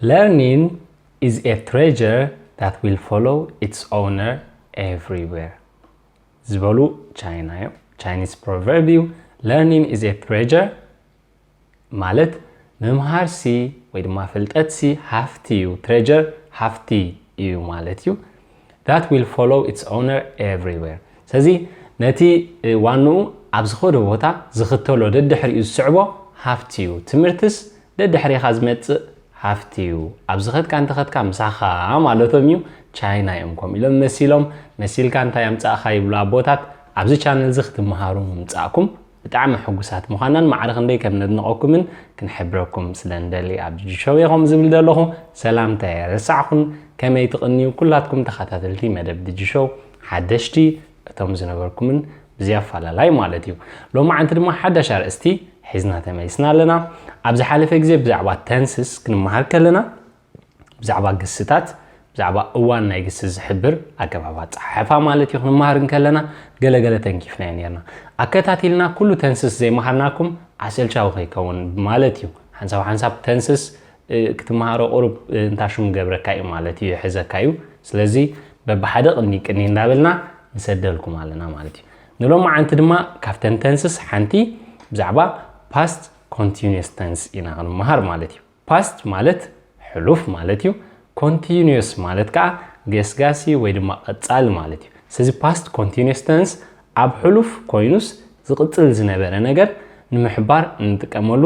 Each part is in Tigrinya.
Learning is a treasure that will follow its owner everywhere. ዝበሉ Chinese proverb learning is a treasure ማለት መምሃር ሲ ወይ ድማ ፍልጠት ሲ ሃፍቲ እዩ treasure ሃፍቲ እዩ ማለት እዩ that will follow its owner everywhere ስለዚ ነቲ ዋኑ ኣብ ዝኸዶ ቦታ ዝኽተሎ ደድሕሪኡ ዝስዕቦ ሃፍቲ እዩ ትምህርትስ ደድሕሪኻ ዝመጽእ ሃፍቲ እዩ ኣብ ዝኸድካ እንተኸድካ ምሳኻ ማለቶም እዩ ቻይና እዮም ከም ኢሎም መሲልካ እንታይ ኣምጻእኻ ይብሉ ኣቦታት ኣብዚ ቻነል እዚ ክትመሃሩ ምምጻእኩም ብጣዕሚ ሕጉሳት ምዃናን ማዕረኽ እንደይ ከም ነድንቐኩምን ክንሕብረኩም ስለንደሊ ኣብ ጅሾው ኢኹም ዝብል ዘለኹ ሰላምታ የረሳዕኹን ከመይ ትቕንዩ ኩላትኩም ተኸታተልቲ መደብ ጅሾው ሓደሽቲ እቶም ዝነበርኩምን ብዝያፋላላይ ማለት እዩ ሎማ ዓንቲ ድማ ሓዳሽ ኣርእስቲ ሒዝና ተመይስና ኣለና ኣብ ዝሓለፈ ግዜ ብዛዕባ ተንስስ ክንመሃር ከለና ብዛዕባ ግስታት ብዛዕባ እዋን ናይ ግስ ዝሕብር ኣገባባት ጻሕፋ ማለት እዩ ክንመሃር ከለና ገለገለ ተንኪፍና ነርና ኣከታቲልና ኩሉ ተንስስ ዘይመሃርናኩም ኣሰልቻው ከይከውን ማለት እዩ ሓንሳብ ተንስስ ክትመሃሮ ቁሩብ እንታሽም ገብረካ እዩ ማለት እዩ ሕዘካ እዩ ስለዚ በብሓደ ቅኒ እንዳበልና ንሰደልኩም ኣለና ማለት እዩ ንሎም ዓንቲ ድማ ካፍተን ተንስስ ሓንቲ ብዛዕባ past continuous tense ኢና ክንመሃር ማለት እዩ past ማለት ሕሉፍ ማለት እዩ continuous ማለት ከዓ ገስጋሲ ወይ ድማ ቀጻል ማለት እዩ ስለዚ past continuous tense ኣብ ሕሉፍ ኮይኑስ ዝቅጽል ዝነበረ ነገር ንምሕባር እንጥቀመሉ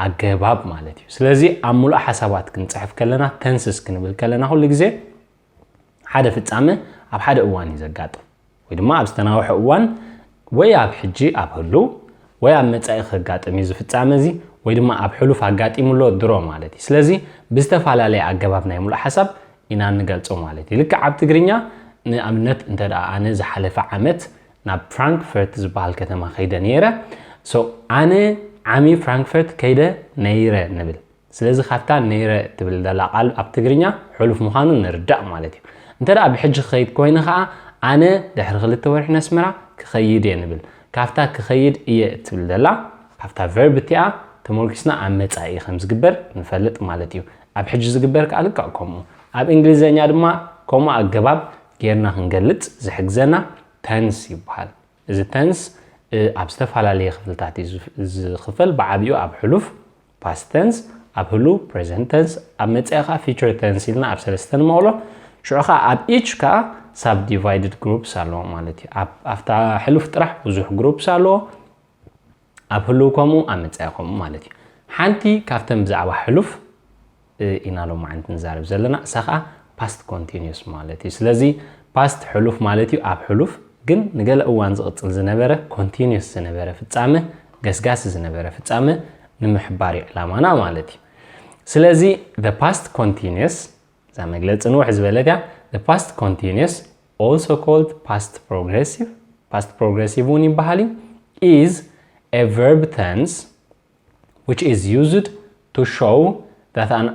ኣገባብ ማለት እዩ ስለዚ ኣብ ሙሉእ ሓሳባት ክንጽሕፍ ከለና tenses ክንብል ከለና ሁሉ ግዜ ሓደ ፍጻመ ኣብ ሓደ እዋን ይዘጋጥም ወይ ድማ ኣብ ዝተናውሐ እዋን ወይ ኣብ ሕጂ ኣብ ህሉ ወይ ኣብ መጻኢ ክጋጥም እዩ ዝፍጻመ እዚ ወይ ድማ ኣብ ሕሉፍ ኣጋጢሙሎ ድሮ ማለት እዩ ስለዚ ብዝተፈላለየ ኣገባብ ናይ ሙሉእ ሓሳብ ኢና ንገልጾ ማለት እዩ ልክ ኣብ ትግርኛ ንኣብነት እንተዳ ኣነ ዝሓለፈ ዓመት ናብ ፍራንክፈርት ዝበሃል ከተማ ከይደ ነይረ ኣነ ዓሚ ፍራንክፈርት ከይደ ነይረ ንብል ስለዚ ካብታ ነይረ ትብል ዘላ ቃል ኣብ ትግርኛ ሕሉፍ ምዃኑ ንርዳእ ማለት እዩ እንተዳ ብሕጂ ክኸይድ ኮይኑ ከዓ ኣነ ድሕሪ 2 ወርሒ ነስመራ ክኸይድ እየ ንብል ካፍታ ክኸይድ እየ ትብል ዘላ ካፍታ ቨርብ እቲኣ ተመርኪስና ኣብ መጻኢ ከም ዝግበር ንፈልጥ ማለት እዩ ኣብ ሕጂ ዝግበር ከዓ ልክዕ ከምኡ ኣብ እንግሊዘኛ ድማ ከምኡ ኣገባብ ጌርና ክንገልጽ ዝሕግዘና ተንስ ይበሃል እዚ ተንስ ኣብ ዝተፈላለዩ ክፍልታት ዝኽፈል ብዓብዩ ኣብ ሕሉፍ past tense ኣብ ህሉ present tense ኣብ መጻኢ ከዓ future tense ኢልና ኣብ ሰለስተ ንመቕሎ ሽዑ ከዓ ኣብ each ከዓ subdivided groups ኣለዎ ማለት እዩ ኣብታ ሕሉፍ ጥራሕ ብዙሕ groups ኣለዎ ኣብ ህሉ ከምኡ ኣብ መጻኢ ከምኡ ማለት እዩ ሓንቲ ካብተን ብዛዕባ ሕሉፍ ኢና ሎም ዓንቲ ንዛረብ ዘለና እሳ ከዓ past continuous ማለት እዩ ስለዚ past ሕሉፍ ማለት እዩ ኣብ ሕሉፍ ግን ንገለ እዋን ዝቕጽል ዝነበረ continuous ዝነበረ ፍጻመ ገስጋሲ ዝነበረ ፍጻመ ንምሕባር ዕላማና ማለት እዩ ስለዚ the past continuous ዛ መግለጽ ንውሕ ዝበለት ያ the past continuous also called past progressive ውን ይበሃል is a verb tense which is used to show that an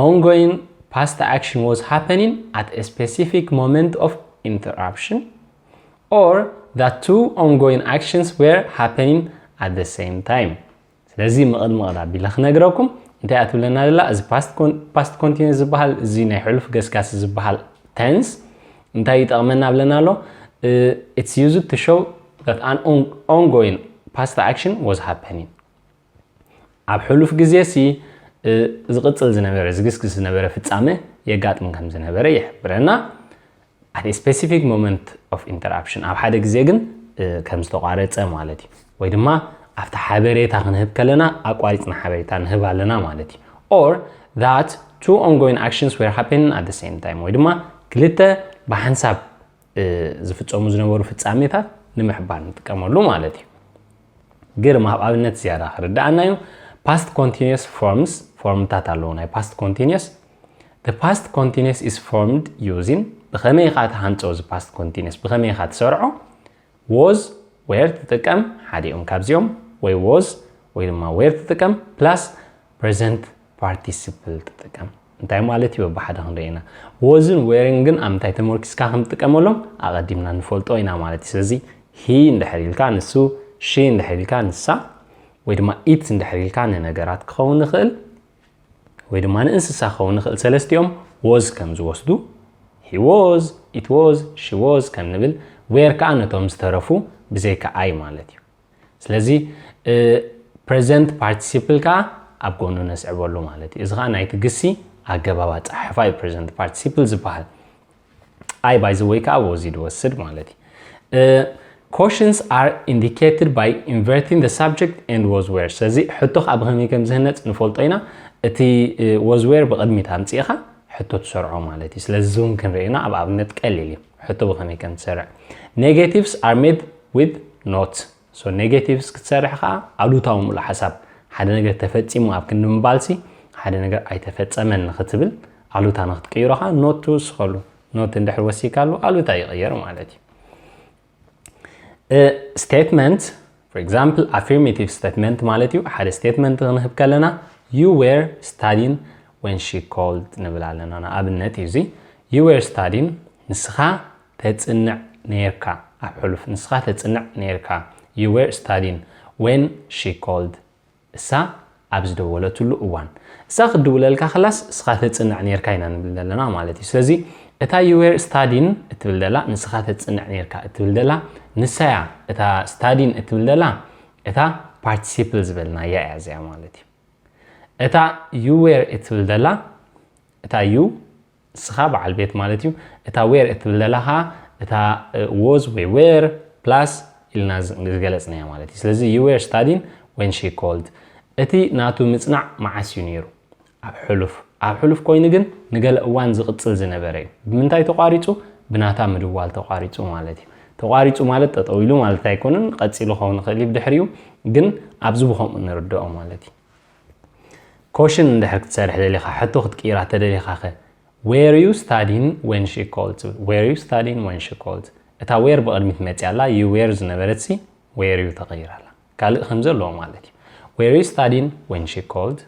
ongoing past action was happening at a specific moment of interruption or that two ongoing actions were happening at the same time ስለዚ መቕድ ቢላ ክነግረኩም እንታይ ኣትብለና ዘላ እዚ past continuous ዝበሃል እዚ ናይ ሕሉፍ ገስጋሲ ዝበሃል tense እንታይ ይጠቕመና ብለና ኣሎ it's used to show that an ongoing past action was happening ኣብ ሕሉፍ ግዜ ሲ ዝቕጽል ዝነበረ ዝግስግስ ዝነበረ ፍጻመ የጋጥም ከም ዝነበረ ይሕብረና at a specific moment of interruption ኣብ ሓደ ግዜ ግን ከም ዝተቋረጸ ማለት እዩ ወይ ድማ ኣብታ ሓበሬታ ክንህብ ከለና ኣቋሪጽና ሓበሬታ ንህብ ኣለና ማለት እዩ or that two ongoing actions were happening at the same time ወይ ድማ ክልተ ብሓንሳብ ዝፍጸሙ ዝነበሩ ፍጻሜታት ንምሕባር ንጥቀመሉ ማለት እዩ ግርማ ኣብ ኣብነት ዝያዳ ክርዳእና እዩ past continuous formታት ኣለዎ ናይ past continuous the past continuous is formed using بخمي خات هانتوز past continuous بخمي خات سرعة was where تتكم حديهم كابزيوم وي was ويلما where تتكم plus present participle تتكم انتاي مالتي ببحدا هندينا wasn't wearing امتاي تموركس كاهم تتكمولهم اقدمنا نفولتو اينا مالتي سلزي هي اندحريل كان نسو she اندحريل كان نسا ወይ ድማ ኢት እንድሕር ኢልካ ንነገራት ክኸውን ይኽእል ወይ ድማ ንእንስሳ ክኸውን ይኽእል ሰለስቲኦም was ከም ዝወስዱ he was it was she was ከም ንብል where ከዓ ነቶም ዝተረፉ ብዘይካ አይ ማለት እዩ ስለዚ present participle ከዓ ኣብ ጎኑ ነስዕበሉ ማለት እዩ እዚ ከዓ ናይቲ ግሲ ኣገባባ ጻሕፋ present participle ዝበሃል I by the way ከዓ was ይወስድ ማለት እዩ Cautions are indicated by inverting the subject and was where ስለዚ ሕቶ ከዓ ብኸመይ ከም ዝህነፅ ንፈልጦ ኢና እቲ was where ብቕድሚት ኣምፂኻ ሕቶ ትሰርዖ ማለት እዩ ስለዚ ዞም ክንርኢና ኣብ ኣብነት ቀሊል እዩ ሕቶ ብኸመይ ከም ትሰርዕ Negatives are made with not so negatives ክትሰርሕ ከዓ ኣሉታዊ ሙሉ ሓሳብ ሓደ ነገር ተፈጺሙ ኣብ ክንዲ ምባልሲ ሓደ ነገር ኣይተፈጸመን ንኽትብል ኣሉታ ንኽትቀይሮ ከዓ not ትውስኸሉ not እንድሕር ወሲካሉ ኣሉታ ይቕየር ማለት እዩ statement for example affirmative statement ማለት እዩ ሓደ statement ክንህብ ከለና you were studying when she called ንብላለና ንኣብነት እዩ እዚ you were studying ንስኻ ተጽንዕ ነርካ ኣብ ሕሉፍ ንስኻ ተጽንዕ ነርካ you were studying when she called እሳ ኣብ ዝደወለትሉ እዋን እሳ ክድውለልካ خلاص እስኻ ተጽንዕ ነርካ ኢና ንብል ዘለና ማለት እዩ ስለዚ እታ you were studying እትብል ደላ ንስኻ ተጽንዕ ነርካ እትብል ደላ ንሳያ እታ studying እትብል ደላ እታ participle ዝበልና ያያዝያ ማለት እዩ እታ you were እትብል ደላ እታ you እስኻ በዓል ቤት ማለት እዩ እታ were እትብል ደላ እታ was ወይ were plus ኢልና ዝገለጽናያ ማለት እዩ ስለዚ you were studying when she called እቲ ናቱ ምጽናዕ መዓስ እዩ ነይሩ ኣብ ሕሉፍ ኮይኑ ግን ንገለ እዋን ዝቕጽል ዝነበረ እዩ ብምንታይ ተቋሪጹ ብናታ ምድዋል ተቋሪጹ ማለት እዩ ተቋሪጹ ማለት ጠጠው ኢሉ ማለት ኣይኮነን ቀጺሉ ኸውን ይኽእል ብድሕሪኡ ግን ኣብዚ ብኸምኡ ንርድኦ ማለት እዩ ኮሽን እንድሕር ክትሰርሕ ደሊኻ ሕቶ ክትቀይራ ተደሊኻ were you studying when she called were you studying when she called እታ were ብቕድሚት መጽያላ you were ዝነበረትሲ were you ተቐይራላ ካልእ ከም ዘለዎ ማለት እዩ were you studying when she called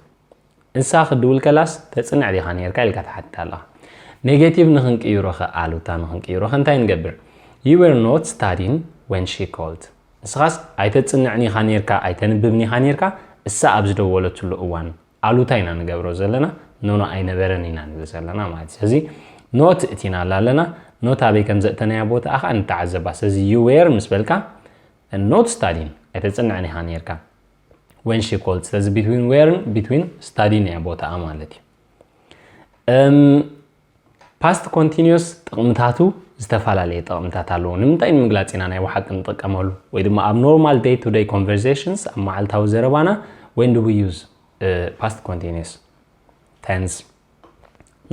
እንሳ ክድውል ከላስ ተጽንዕ ዲኻ ነርካ ኢልካ ትሓትታላ ኔጌቲቭ ንኽንቀይሮ ኣሉታ ንኽንቀይሮ እንታይ ንገብር you were not studying when she called ንስኻስ ኣይተጽንዕኒ ኢኻ ነርካ ኣይተንብብኒ ኢኻ ነርካ እሳ ኣብ ዝደወለትሉ እዋን ኣሉታ ኢና ንገብሮ ዘለና ኖኖ ኣይነበረን ኢና ንብል ዘለና ማለት ስለዚ ኖት እቲና ኣለና ኖት ኣበይ ከም ዘእተናያ ቦታ ኣኻ እንተዓዘባ ስለዚ you were ምስ በልካ not studying ኣይተጽንዕኒ ኢኻ ነርካ when she called ስለዚ between were between studying ያ ቦታ ማለት እዩ past continuous ጥቕምታቱ ዝተፋላለየ ጥቕምታት ኣለዎ ንምንታይ ንምግላጽ ኢና ናይ ወሓቅ ንጥቀመሉ ወይ ድማ ኣብ normal day to day conversations ኣብ መዓልታዊ ዘረባና when do we use past continuous tense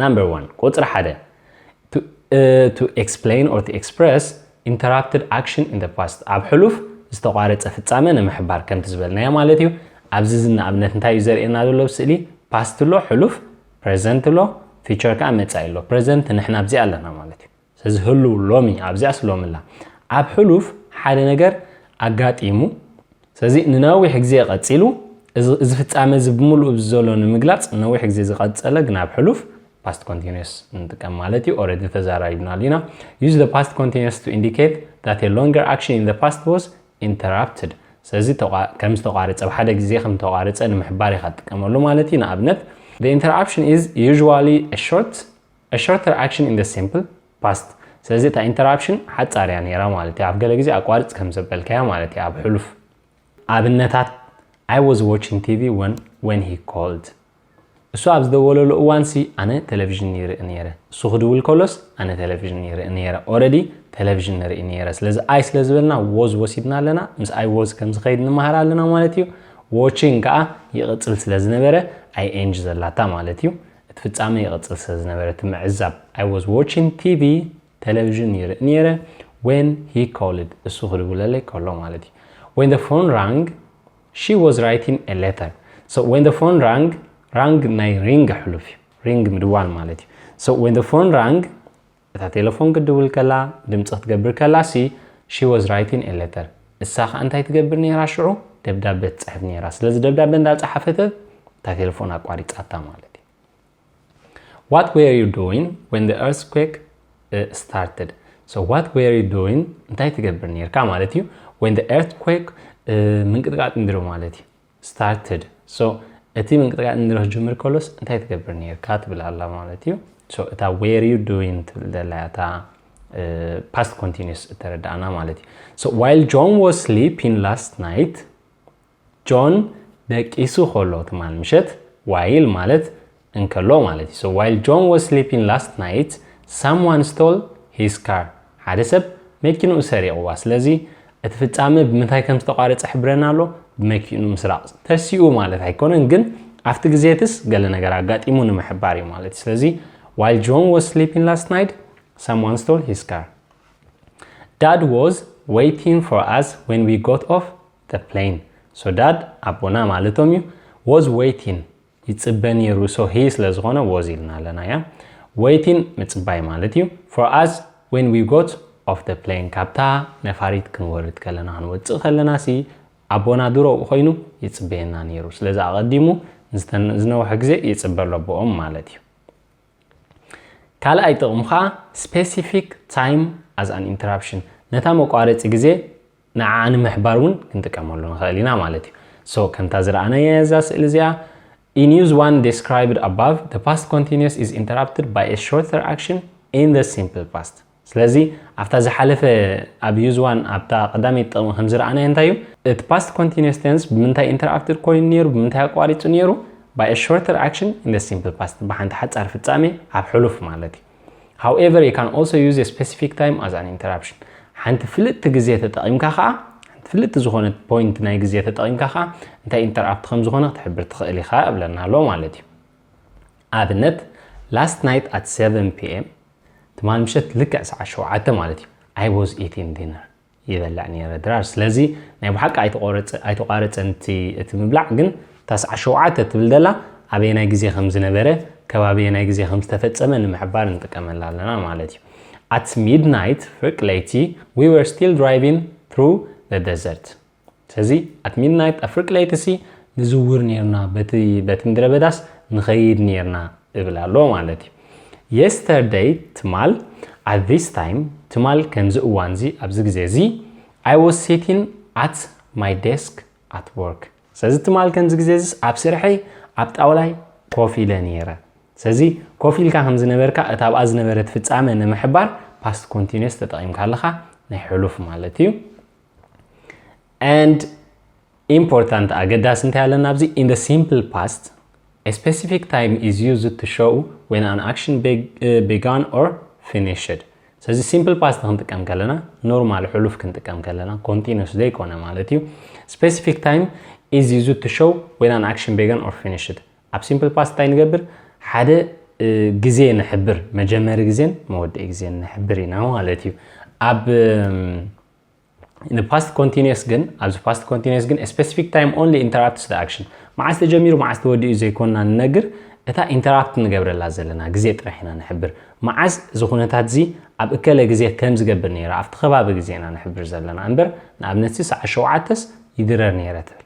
number 1 ቁጥር 1 to explain or to express interrupted action in the past ኣብ ሕሉፍ ዝተቋረጸ ፍጻመ ንምሕባር ከም ትዝበልናያ ማለት እዩ ኣብዚ ዝናኣብነት እንታይ እዩ ዘርእየና ዘሎ ብስእሊ past ሎ ሕሉፍ present ሎ future ከዓ መጻኢ ሎ present ንሕና ኣብዚ ኣለና ማለት እዩ ስለዚ ህሉ ሎሚ ኣብዚኣ ስሎምላ ኣብ ሕሉፍ ሓደ ነገር ኣጋጢሙ ስለዚ ንነዊሕ ግዜ ቀጺሉ እዚ ፍጻመ እዚ ብምሉእ ዘሎ ንምግላጽ ነዊሕ ግዜ ዝቐጸለ ግን ኣብ ሕሉፍ past continuous እንጥቀም ማለት እዩ already ተዛራሪብና ሊና use the past continuous to indicate that a longer action in the past was interrupted ስለዚ ከም ዝተቋረጸ ብሓደ ግዜ ከም ተቋረጸ ንምሕባር ኢኻ ትጥቀመሉ ማለት እዩ ንኣብነት the interruption is usually a shorter action in the simple past ስለዚ እታ interruption ሓጻርያ ነይራ ማለት እዩ ኣብ ገለ ግዜ ኣቋርጽ ከም ዘበልካያ ማለት እዩ ኣብ ሕሉፍ ኣብነታት I was watching TV when he called እሱ ኣብ ዝደወለሉ እዋንሲ ኣነ ቴሌቪዥን ይርኢ ነይረ እሱ ክድውል ከሎስ ኣነ ቴሌቪዥን ይርኢ ነይረ already ቴሌቪዥን ንርኢ ነይረ ስለዚ ኣይ ስለ ዝበልና was ወሲድና ኣለና ምስ ኣይ was ከም ዝኸይድ ንመሃር ኣለና ማለት እዩ watching ከዓ ይቕጽል ስለ ዝነበረ ኣይ ኤንጅ ዘላታ ማለት እዩ እቲ ፍጻመ ይቕጽል ስለ ዝነበረ ትምዕዛብ I was watching TV ቴሌቪዥን ይርኢ ነይረ when he called እሱ ክድውለለይ ከሎ ማለት እዩ when the phone rang she was writing a letter so when the phone rang ናይ ring ሕሉፍ ring ምድዋል ማለት እዩ so when the phone rang እታ ቴሌፎን ክድውል ከላ ድምጽ ክትገብር ከላ she was writing a letter እሳ ከዓ እንታይ ትገብር ነይራ ሽዑ ደብዳቤ ትጽሕፍ ነይራ ስለዚ ደብዳቤ እንዳጻሕፈት እታ ቴሌፎን ኣቋሪጻታ ማለት እዩ what were you doing when the earthquake started so what were you doing እንታይ ትገብር ነይርካ ማለት እዩ when the earthquake ምንቅጥቃጥ ምድሪ ማለት እዩ started so እቲ ምንቅጥቃጥ እንድረህ ጅምር ከሎስ እንታይ ትገብር ነርካ ትብል ኣላ ማለት እዩ so እታ were you doing ትብል ዘላ እታ past continuous ተረዳእና ማለት እዩ so while John was sleeping last night John ደቂሱ ከሎ ትማል ምሸት while ማለት እንከሎ ማለት እዩ so while John was sleeping last night someone stole his car ሓደ ሰብ መኪኑ ሰሪቅዋ ስለዚ እቲ ፍጻመ ብምንታይ ከም ዝተቋረጸ ሕብረና ኣሎ መኪኑ ምስራቅ ተሲኡ ማለት አይኮነን ግን after ግዜትስ ገለ ነገር አጋጢሙ ንምሕባር እዩ ማለት ስለዚ while John was sleeping last night someone stole his car Dad was waiting for us when we got off the plane so Dad አቦና ማለቶም እዩ was waiting ይጽበን ይሩ so he ስለዝኾነ was ይልና ለና ያ waiting ምጽባይ ማለት እዩ for us when we got off the plane ካብታ ነፋሪት ክንወርድ ከለና ንወጽእ ከለና ሲ አቦና ድሮ ኮይኑ ይጽበየና ነይሩ ስለዚ አቀዲሙ ዝነውሕ ግዜ ይጽበል ለቦኦም ማለት እዩ ካልኣይ ጥቕምኻ specific time as an interruption ነታ መቋረፂ ግዜ ንዓን ምሕባር ውን ክንጥቀመሉ ንኽእል ኢና ማለት እዩ so ከምታ ዝረኣና የዛ ስእሊ እዚኣ in use one described above the past continuous is interrupted by a shorter action in the simple past ስለዚ after ዝሓለፈ ኣብ use one ኣብታ ቀዳመይ ጥቕሚ ከም ዝረኣና እንታይ እዩ it past continuous tense ብምንታይ interrupted ኮይኑ ነይሩ ብምንታይ አቋሪጹ ነይሩ by a shorter action in the simple past በሓንቲ ሓጻር ፍጻሜ ኣብ ሕሉፍ ማለት እዩ however you can also use a specific time as an interruption ሓንቲ ፍልጥ ግዜ ተጠቂምካ ከዓ ሓንቲ ፍልጥ ዝኾነ ፖይንት ናይ ግዜ ተጠቂምካ ከዓ እንታይ ኢንተራፕት ከም ዝኾነ ክትሕብር ትኽእል ኢኻ ኣብለና ኣሎ ማለት እዩ ኣብነት last night at 7 p.m. ትማል ምሸት ልክዕ ሰዓት 7 ማለት እዩ I was eating dinner ይበልዕ ነይረ ድራር ስለዚ ናይ ብሓቂ ኣይተቋረፀን እቲ ምብላዕ ግን ተስዓት 7 ትብል ደላ ኣበየናይ ግዜ ከም ዝነበረ ከባቢየናይ ግዜ ከም ዝተፈጸመ ንምሕባር እንጥቀመላ ኣለና ማለት እዩ At midnight ፍርቅ ለይቲ we were still driving through the desert ስለዚ at midnight ፍርቅ ለይቲ ሲ ንዝውር ነርና በቲ ምድረ በዳስ ንኸይድ ነርና እብል ኣሎ ማለት እዩ Yesterday ትማል at this time ትማል ከምዚ እዋንዚ ኣብዚ ግዜ እዚ I was sitting at my desk at work ስለዚ ትማል ከምዚ ግዜ እዚ ኣብ ስርሐይ ኣብ ጣውላይ ኮፍ ኢለ ነይረ ስለዚ ኮፍ ኢልካ ከም ዝነበርካ እታ ኣብኣ ዝነበረት ፍጻመ ንምሕባር past continuous ተጠቂምካ ኣለኻ ናይ ሕሉፍ ማለት እዩ and important ኣገዳሲ እንታይ ኣለና ኣብዚ in the simple past a specific time is used to show when an action began or finished ስለዚ simple past ክንጥቀም ከለና ኖርማል ሕሉፍ ክንጥቀም ከለና continuous ዘይኮነ ማለት እዩ specific time is used to show when an action began or finished ኣብ simple past እንታይ ንገብር ሓደ ግዜ ንሕብር መጀመሪ ግዜን መወድኢ ግዜን ንሕብር ኢና ማለት እዩ ኣብ in the past continuous ግን ኣብዚ past continuous ግን a specific time only interrupts the action ማዓስ ተጀሚሩ ማዓስ ተወዲኡ ዘይኮንና ንነግር እታ ኢንተራፕት ንገብረላ ዘለና ግዜ ጥራሕ ኢና ንሕብር ማዓስ ዝኾነታት ዚ ኣብ እከለ ግዜ ከም ዝገብር ነይራ ኣብቲ ከባቢ ግዜና ንሕብር ዘለና እንበር ንኣብነት ሰዓት 7ስ ይድረር ነይራ ትብል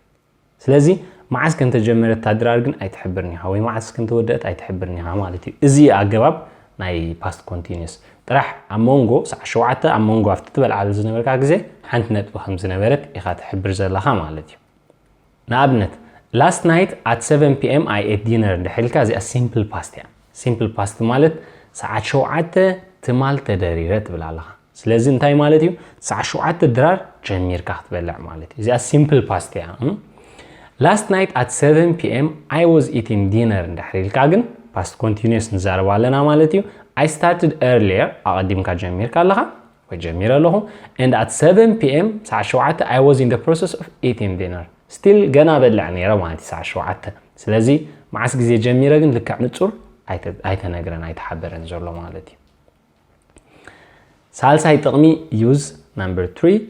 ስለዚ ማዓስ ከም ተጀመረት ታድራር ግን ኣይትሕብርኒ ኢኻ ወይ ማዓስ ከም ተወደአት ኣይትሕብርኒ ኢኻ ማለት እዩ እዚ ኣገባብ ናይ past continuous ጥራሕ ኣብ መንጎ ሰዓት 7 ኣብ መንጎ ኣብቲ ትበልዓሉ ዝነበርካ ግዜ ሓንቲ ነጥቢ ከም ዝነበረት ኢኻ ትሕብር ዘለኻ ማለት እዩ ንኣብነት Last night at 7 p.m. I ate dinner ድሕልካ እዚኣ simple past እያ simple past ማለት ሰዓት 7 ትማል ተደሪረ ትብል ኣለኻ ስለዚ እንታይ ማለት እዩ ሰዓት 7 ድራር ጀሚርካ ክትበልዕ ማለት እዩ እዚኣ simple past እያ Last night at 7 p.m. I was eating dinner ድሕልካ ግን past continuous ንዛረባ ኣለና ማለት እዩ I started earlier ኣቀዲምካ ጀሚርካ ኣለኻ ወይ ጀሚረ ኣለኹ and at 7 p.m. ሰዓት 7 I was in the process of eating dinner still ገና በልዕ ነይረ ማለት ሰዓት 7 ስለዚ ማዓስ ግዜ ጀሚረ ግን ልክዕ ንጹር ኣይተነግረን ኣይተሓበረን ዘሎ ማለት እዩ ሳልሳይ ጥቕሚ use number 3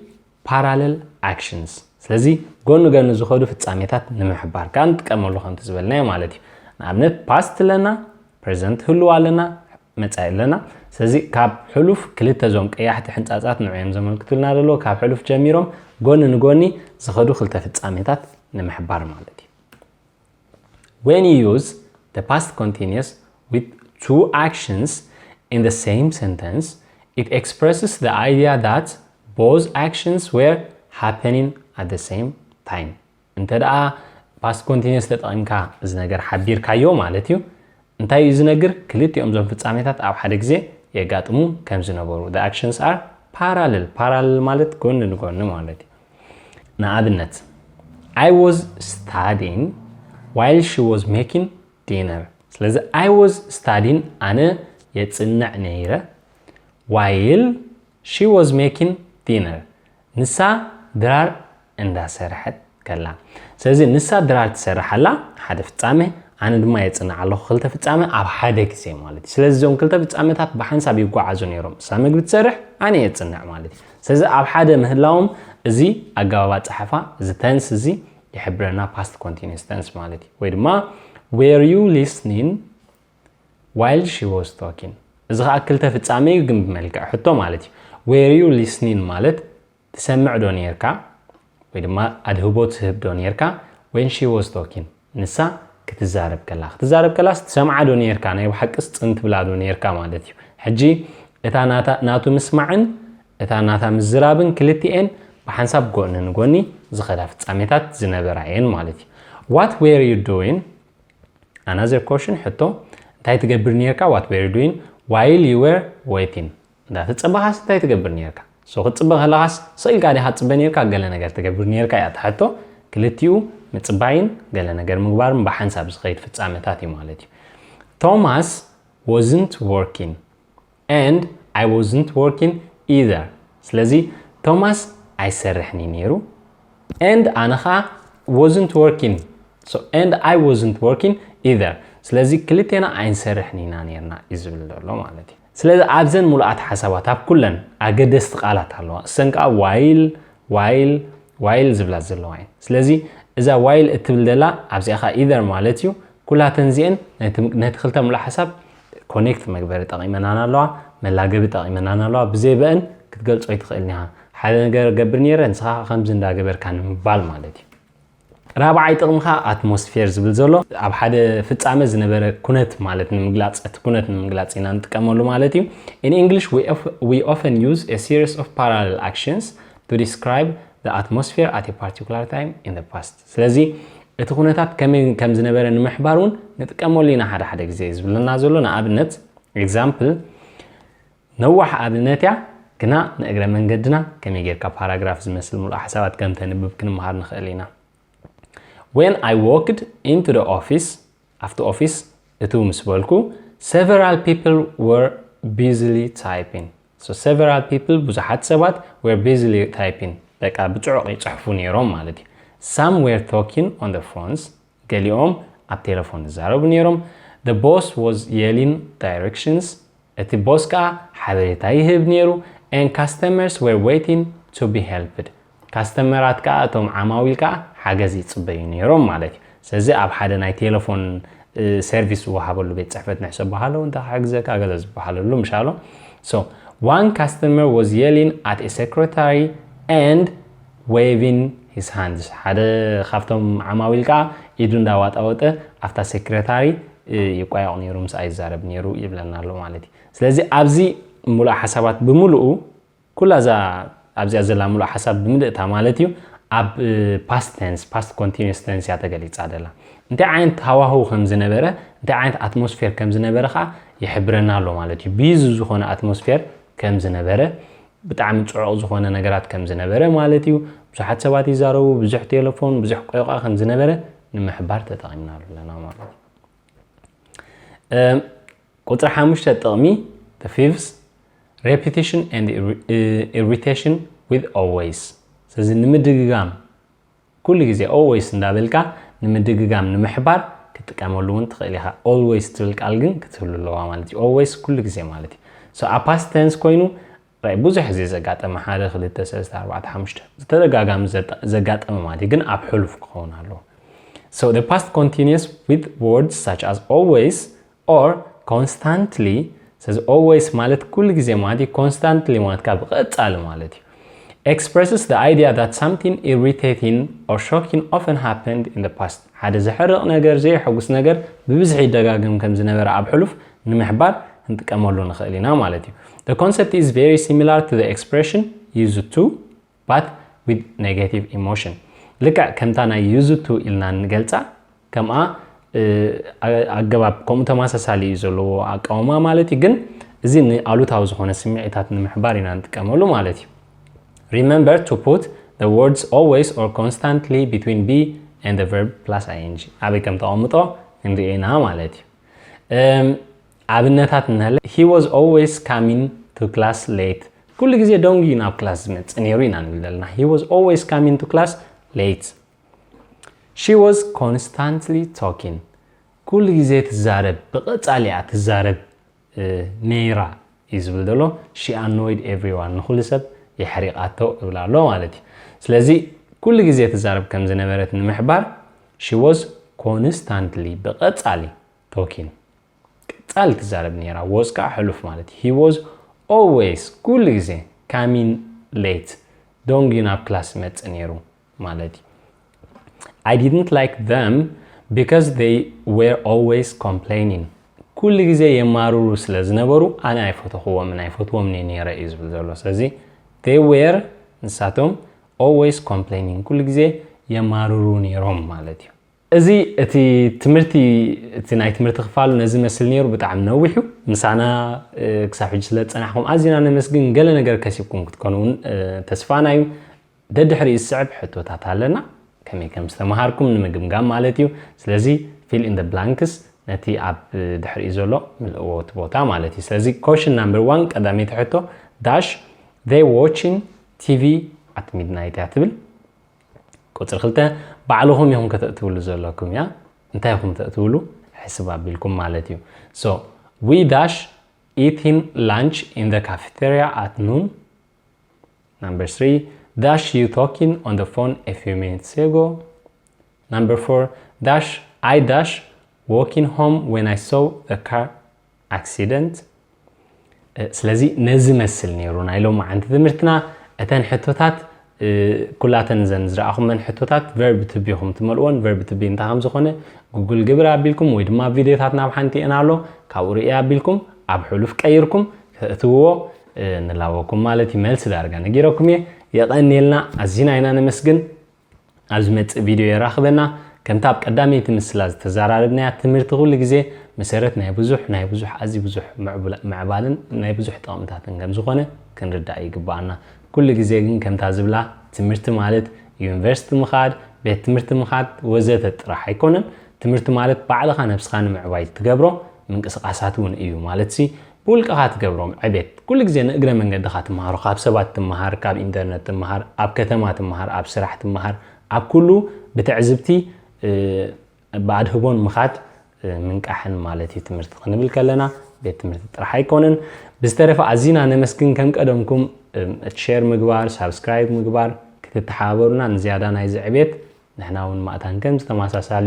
parallel actions ስለዚ ጎኑ ገኑ ዝኸዱ ፍጻሜታት ንምሕባር ካን ጥቀመሉ ከምቲ ዝበልናዮ ማለት እዩ ንኣብነት past ለና present ህሉ ኣለና መጻኢ ኣለና ስለዚ ካብ ሕሉፍ ክልተ ዞም ቀያሕቲ ሕንጻጻት ንዕዮም ዘመልክቱልና ዘሎ ካብ ሕሉፍ ጀሚሮም ጎን ንጎኒ ዝኸዱ ክልተ ፍጻሜታት ንምሕባር ማለት እዩ when you use the past continuous with two actions in the same sentence it expresses the idea that both actions were happening at the same time እንተዳ past continuous ተጠቂምካ እዚ ነገር ሓቢርካዮ ማለት እዩ እንታይ እዩ ዝነግር ክልቲኦም ዞም ፍጻሜታት ኣብ ሓደ ግዜ የጋጥሙ ከም ዝነበሩ the actions are parallel ማለት ጎን ንጎን ማለት እዩ ንኣብነት I was studying while she was making dinner ስለዚ I was studying ኣነ የጽንዕ ነይረ while she was making dinner ንሳ ድራር እንዳሰርሐት ከላ ስለዚ ንሳ ድራር ትሰርሐላ ሓደ ፍጻሜ ኣነ ድማ የጽንዕ ኣለኹ ክልተ ፍጻሜ ኣብ ሓደ ግዜ ማለት እዩ ስለዚ ዞም ክልተ ፍጻሜታት ብሓንሳብ ይጓዓዙ ነይሮም ንሳ ምግቢ ትሰርሕ ኣነ የጽንዕ ማለት እዩ ስለዚ ኣብ ሓደ ምህላዎም እዚ ኣገባባ ጸሓፋ እዚ tense እዚ ይሕብረና past continuous tense ማለት እዩ ወይ ድማ were you listening while she was talking እዚ ከዓ ክልተ ፍጻሜ ግን ብመልክዕ ሕቶ ማለት እዩ were you listening ማለት ትሰምዕ ዶ ነርካ ወይ ድማ ኣድህቦ ትህብ ዶ ነርካ when she was talking ንሳ ክትዛረብ ከላስ ትሰምዓ ዶ ነርካ ናይ ብሓቅስ ጽንት ብላ ዶ ነርካ ማለት እዩ ሕጂ እታ ናቱ ምስማዕን እታ ናታ ምዝራብን ክልቲኤን ብሓንሳብ ጎኒ ንጎኒ ዝኸዳ ፍጻሜታት ዝነበራየን ማለት እዩ what were you doing another question ሕቶ እንታይ ትገብር ነርካ what were you doing while you were waiting እንዳትጽበኻስ እንታይ ትገብር ነርካ so ክትጽበ ከላስ ስኢልካ ዲኻ ትጽበ ነርካ ገለ ነገር ትገብር ነርካ ያ ተሕቶ ክልቲኡ ምጽባይን ገለ ነገር ምግባርን ብሓንሳብ ዝኸይድ ፍጻሜታት እዩ ማለት እዩ Thomas wasn't working and I wasn't working either ስለዚ ቶማስ አይሰርሕኒ ነይሩ and ኣነኻ wasn't working so and I wasn't working either ስለዚ ክልቴና አይንሰርሕኒና ነርና ይዝብል ዘሎ ማለት እዩ ስለዚ ኣብዘን ሙሉኣት ሓሳባት ኣብ ኩለን ኣገደስቲ ቃላት ኣለዋ እሰንካ while ዝብላ ዘለዋ እየን ስለዚ እዛ while እትብል ደላ ኣብዚኣኻ either ማለት እዩ ኩላተን ዚአን ነቲ ክልተ ሙሉእ ሓሳብ ኮኔክት መግበሪ ጠቂመናና ኣለዋ መላገቢ ጠቂመናና ኣለዋ ብዘይበአን ክትገልጾ ይትኽእልኒኻ ሓደ ነገር ገብር ነይረ ንስኻ ከምዚ እንዳገበርካ ንምባል ማለት እዩ ራብዓይ ጥቕምኻ ኣትሞስፌር ዝብል ዘሎ ኣብ ሓደ ፍጻሜ ዝነበረ ኩነት ማለት ንምግላጽ እቲ ኩነት ንምግላጽ ኢና ንጥቀመሉ ማለት እዩ in English we often use a series of parallel actions to describe the atmosphere at a particular time in the past ስለዚ እቲ ኩነታት ከም ዝነበረ ንምሕባር እውን ንጥቀመሉ ኢና ሓደ ግዜ ዝብለና ዘሎ ንኣብነት example ነዋሕ ኣብነት ያ ግና ንእግረ መንገድና ከመይ ጌርካ ፓራግራፍ ዝመስል ሙሉእ ሓሳባት ከም ተንብብ ክንመሃር ንኽእል ኢና When I walked into the office, after office, እቱ ምስ በልኩ several people were busily typing. So several people ብዙሓት ሰባት were busily typing. በቃ ብጽዑቕ ይጽሕፉ ነይሮም ማለት እዩ Some were talking on the phones. ገሊኦም ኣብ ቴሌፎን ይዛረቡ ነይሮም The boss was yelling directions. እቲ ቦስ ከዓ ሓበሬታ ይህብ ነይሩ and customers were waiting to be helped. ካስተመራት ከዓ እቶም ዓማዊል ከዓ ሓገዝ ይጽበዩ ነይሮም ማለት እዩ ስለዚ ኣብ ሓደ ናይ ቴሌፎን ሰርቪስ ወሃበሉ ቤት ጽሕፈት ንሕሰብ ባህሎ እንታይ ሓገዘካ ገለ ዝበሃለሉ ምሻሎ so one customer was yelling at a secretary and waving his hands ሓደ ካብቶም ዓማዊል ከዓ ኢዱ እንዳዋጣወጠ ኣፍታ ሴክሬታሪ ይቋያቕ ነይሩ ምስ ኣይዛረብ ነይሩ ይብለና ኣሎ ማለት እዩ ስለዚ ኣብዚ ሙሉእ ሓሳባት ብምሉኡ ኩላዛ ኣብዚ ዘላ ሙሉእ ሓሳብ ብምልእታ ማለት እዩ ኣብ past tense past continuous tense ያተገሊጻ ደላ እንታይ ዓይነት ሃዋህው ከም ዝነበረ እንታይ ዓይነት ኣትሞስፌር ከም ዝነበረ ከዓ ይሕብረና ኣሎ ማለት እዩ ቢዚ ዝኾነ ኣትሞስፌር ከም ዝነበረ ብጣዕሚ ጽዑቕ ዝኾነ ነገራት ከም ዝነበረ ማለት እዩ ብዙሓት ሰባት ይዛረቡ ብዙሕ ቴሌፎን ብዙሕ ቆይቋ ከም ዝነበረ ንምሕባር ተጠቒምና ኣለና ማለት እዩ ቁጥሪ 5 ጥቕሚ the fifth repetition and irritation with always ስለዚህ ንምድግጋም ኩሉ ግዜ always እንዳበልካ ንምድግጋም ንምሕባር ክትጥቀመሉ እውን ትኽእል ኢኻ always ትብል ቃል ግን ክትህሉ ኣለዋ ማለት እዩ always ኩሉ ግዜ ማለት እዩ so a past tense ኮይኑ ብዙሕ ግዜ ዘጋጠመ 1 2 3 4 5 ዝተደጋጋሚ ዘጋጠመ ማለት ግን ኣብ ሕሉፍ ክኸውን ኣለዎ so the past continuous with words such as always or constantly says always ማለት ኩሉ ግዜ ማለት constantly ማለት ካብ ቀጻሊ ማለት እዩ expresses the idea that something irritating or shocking often happened in the past ሓደ ዝሕርቕ ነገር ዘይሕጉስ ነገር ብብዝሒ ይደጋገም ከም ዝነበረ ኣብ ሕሉፍ ንምሕባር እንጥቀመሉ ንኽእል ኢና ማለት እዩ the concept is very similar to the expression used to but with negative emotion لكا كمتانا used to إلنا نقلتا كما أقباب كم تماسسالي يزولو أقوما مالتي جن زين قالو تاوز هون سمعتات محبارنا نتكملو مالتي. Remember to put the words always or constantly between be and the verb plus ing. أبي كم تقومتو ندينا مالتي. أبنتات نهلا he was always coming to class late. كل جزء دونجي ناب class مت نيروينا نقولنا he was always coming to class late. She was constantly talking. كل جزء تزارب بقت عليها تزارب نيرا يزبدلو she annoyed everyone كل سب يحرقاته ولا لا مالتي. سلازي كل جزء تزارب كم زنبرت المحبار she was constantly بقت علي talking. قال تزارب نيرا was كا حلف مالتي he was always كل جزء coming late don't get up class مت نيرو مالتي. I didn't like them because they were always complaining. كل جزء يمارو سلز نبرو أنا عفتوه من عفتوه من نيرا إزبدلو سلزي they were نساتهم always complaining كل جزء يمارو نيرهم مالتي. أزي أتي تمرتي تناي تمرت خفالو نزل مسل نيرو بتعم نوحو مسانا كسافج سلت أنا حكم أزينا أنا مسجن قال نجار كسيبكم تكونون تسفانا يوم ده دحري الصعب حتى تعتلنا كم استمهاركم نمجم مالتيو سلزي fill in the blanks نتي عب دحري إزولو من الأوت بوتا مالتي سلزي question number 1 قدامي تحته dash they watching TV at midnight يعتبل كتر خلته بعلهم يوم كتقولوا زلكم يا انتهيكم تقولوا حسب بالكم مالتيو so we dash eating lunch in the cafeteria at noon. Number 3 dash you talking on the phone a few minutes ago. Number 4 dash I dash walking home when I saw the car accident. سلازي نزمسل نيرونا لو عند ذمرتنا اتن حتوتات كلاتن زنزرأهم من حتوتات verb to be هم تملون verb to be انت هم زخونه جوجل جبر عبيلكم ويدما فيديوهاتنا بحنتي انا له كاوري عبيلكم عب حلوف كايركم تو نلاوكم مالتي ملس دارغا نغيركم يقنيلنا ازينا اينا نمسجن ازمت فيديو يراخبنا كمتاب قدامي تمسلاز تزاراربنا تمرت كل غزي مسرت ناي بزح ازي بزح معبالن ناي بزح طقمتاتن كم زخونه كنردا يغبانا كل غزي ግን ከምታዝብላ ትምርት ማለት ዩኒቨርሲቲ ምኻድ ቤት ትምርት ምኻድ ወዘተ ጥራሕ አይኮነን ትምርት ማለት ባዕልኻ ነፍስኻ ንምዕባይ ትገብሮ ምንቅስቃሳት ውን እዩ ማለት ሲ ቡልቃኻ ትገብሮም ዕቤት ኩሉ ግዜ ንእግረ መንገድኻ ትምሃሮ ካብ ሰባት ትምሃር ካብ ኢንተርኔት ትምሃር ኣብ ከተማ ትምሃር ኣብ ስራሕ ትምሃር ኣብ ኩሉ ብትዕዝብቲ ባድህቦን ምኻድ ምንቃሕን ማለት እዩ ትምርት ክንብል ከለና ቤት ትምርት ጥራሕ አይኮነን ብዝተረፈ ኣዚና ነመስግን ከም ቀደምኩም شير ምግባር ሳብስክራብ ምግባር ክትተሓበሩና ንዝያዳ ናይ ዝዕቤት ንሕናውን ማእታን ከም ተማሳሳሊ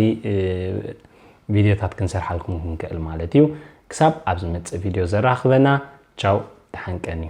ቪድዮታት ክንሰርሓልኩም ክንክእል ማለት እዩ ክሳብ ኣብ ዝመጽእ ቪድዮ ዘራኽበና ቻው ተሓንቀኒ